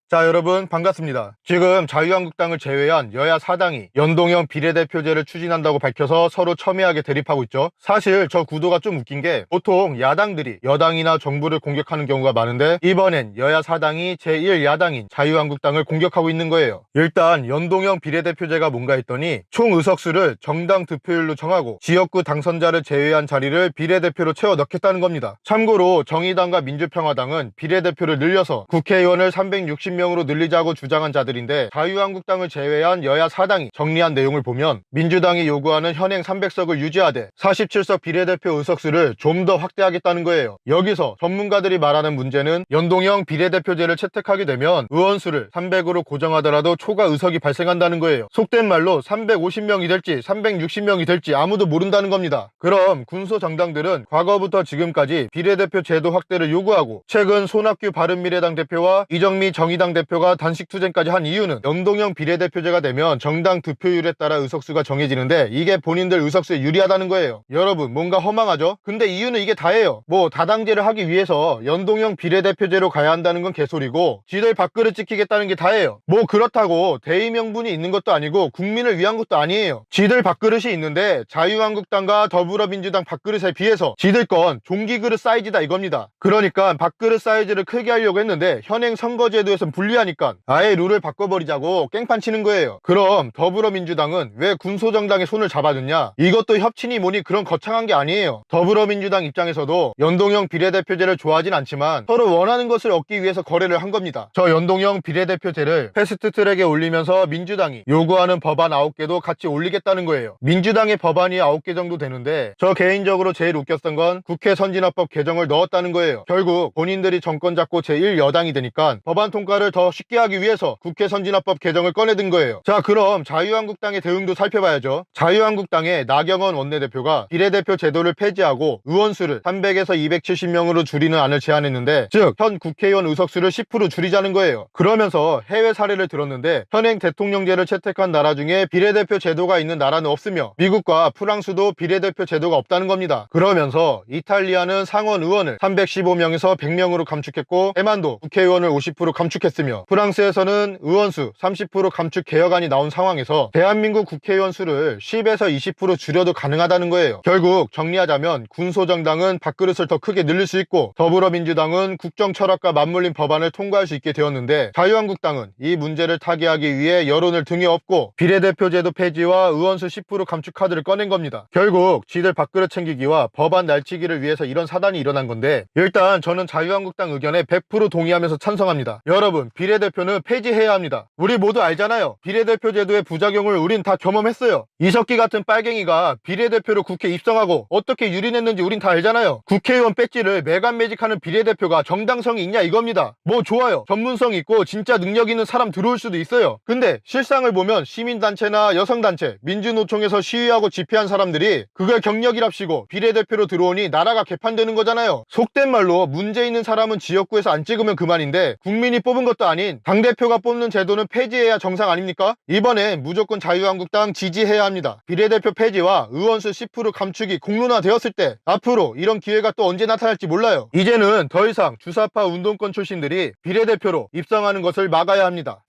자, 여러분 반갑습니다. 지금 자유한국당을 제외한 여야 사당이 연동형 비례대표제를 추진한다고 밝혀서 서로 첨예하게 대립하고 있죠. 사실 저 구도가 좀 웃긴 게 보통 야당들이 여당이나 정부를 공격하는 경우가 많은데 이번엔 여야 사당이 제1야당인 자유한국당을 공격하고 있는 거예요. 일단 연동형 비례대표제가 뭔가 했더니 총 의석수를 정당 득표율로 정하고 지역구 당선자를 제외한 자리를 비례대표로 채워 넣겠다는 겁니다. 참고로 정의당과 민주평화당은 비례대표를 늘려서 국회의원을 360명으로 늘리자고 주장한 자들인데 자유한국당을 제외한 여야 사당이 정리한 내용을 보면 민주당이 요구하는 현행 300석을 유지하되 47석 비례대표 의석수를 좀 더 확대하겠다는 거예요. 여기서 전문가들이 말하는 문제는 연동형 비례대표제를 채택하게 되면 의원수를 300으로 고정하더라도 초과 의석이 발생한다는 거예요. 속된 말로 350명이 될지 360명이 될지 아무도 모른다는 겁니다. 그럼 군소 정당들은 과거부터 지금까지 비례대표 제도 확대를 요구하고 최근 손학규 바른미래당 대표와 이정미 정의당 대표가 단식투쟁까지 한 이유는 연동형 비례대표제가 되면 정당 득표율에 따라 의석수가 정해지는데 이게 본인들 의석수에 유리하다는 거예요. 여러분 뭔가 허망하죠? 근데 이유는 이게 다예요. 뭐 다당제를 하기 위해서 연동형 비례대표제로 가야 한다는 건 개소리고 지들 밥그릇 지키겠다는 게 다예요. 뭐 그렇다고 대의 명분이 있는 것도 아니고 국민을 위한 것도 아니에요. 지들 밥그릇이 있는데 자유한국당과 더불어민주당 밥그릇에 비해서 지들 건 종기그릇 사이즈다 이겁니다. 그러니까 밥그릇 사이즈를 크게 하려고 했는데 현행 선거제도에선 불리하니까 아예 룰을 바꿔버리자고 깽판 치는 거예요. 그럼 더불어민주당은 왜 군소정당의 손을 잡아줬냐? 이것도 협친이 뭐니 그런 거창한 게 아니에요. 더불어민주당 입장에서도 연동형 비례대표제를 좋아하진 않지만 서로 원하는 것을 얻기 위해서 거래를 한 겁니다. 저 연동형 비례대표제를 패스트트랙에 올리면서 민주당이 요구하는 법안 9개도 같이 올리겠다는 거예요. 민주당의 법안이 9개 정도 되는데 저 개인적으로 제일 웃겼던 건 국회 선진화법 개정을 넣었다는 거예요. 결국 본인들이 정권 잡고 제1여당이 되니까 법안 통과를 더 쉽게 하기 위해서 국회 선진화법 개정을 꺼내든 거예요. 자, 그럼 자유한국당의 대응도 살펴봐야죠. 자유한국당의 나경원 원내대표가 비례대표 제도를 폐지하고 의원수를 300에서 270명으로 줄이는 안을 제안했는데 즉 현 국회의원 의석수를 10% 줄이자는 거예요. 그러면서 해외 사례를 들었는데 현행 대통령제를 채택한 나라 중에 비례대표 제도가 있는 나라는 없으며 미국과 프랑스도 비례대표 제도가 없다는 겁니다. 그러면서 이탈리아는 상원 의원을 315명에서 100명으로 감축했고 대만도 국회의원을 50% 감축했으며 프랑스에서는 의원수 30% 감축 개혁안이 나온 상황에서 대한민국 국회의원 수를 10에서 20% 줄여도 가능하다는 거예요. 결국 정리하자면 군소정당은 밥그릇을 더 크게 늘릴 수 있고 더불어민주당은 국정 철학과 맞물린 법안을 통과할 수 있게 되었는데 자유한국당은 이 문제를 타개하기 위해 여론을 등에 업고 비례대표제도 폐지와 의원수 10% 감축 카드를 꺼낸 겁니다. 결국 지들 밥그릇 챙기기와 법안 날치기를 위해서 이런 사단이 일어난 건데 일단 저는 자유한국당 의견에 100% 동의하면서 찬성합니다. 여러분 비례대표는 폐지해야 합니다. 우리 모두 알잖아요. 비례대표 제도의 부작용을 우린 다 경험했어요. 이석기 같은 빨갱이가 비례대표로 국회 입성하고 어떻게 유린했는지 우린 다 알잖아요. 국회의원 배지를 매간매직하는 비례대표가 정당성이 있냐 이겁니다. 뭐 좋아요. 전문성 있고 진짜 능력 있는 사람 들어올 수도 있어요. 근데 실상을 보면 시민단체나 여성단체, 민주노총에서 시위하고 집회한 사람들이 그걸 경력이랍시고 비례대표로 들어오니 나라가 개판되는 거잖아요. 속된 말로 문제 있는 사람은 지역구에서 안 찍으면 그만인데 국민이 뽑은 것도 아닌 당대표가 뽑는 제도는 폐지해야 정상 아닙니까? 이번엔 무조건 자유한국당 지지해야 합니다. 비례대표 폐지와 의원수 10% 감축이 공론화되었을 때 앞으로 이런 기회가 또 언제 나타날지 몰라요. 이제는 더 이상 주사파 운동권 출신들이 비례대표로 입성하는 것을 막아야 합니다.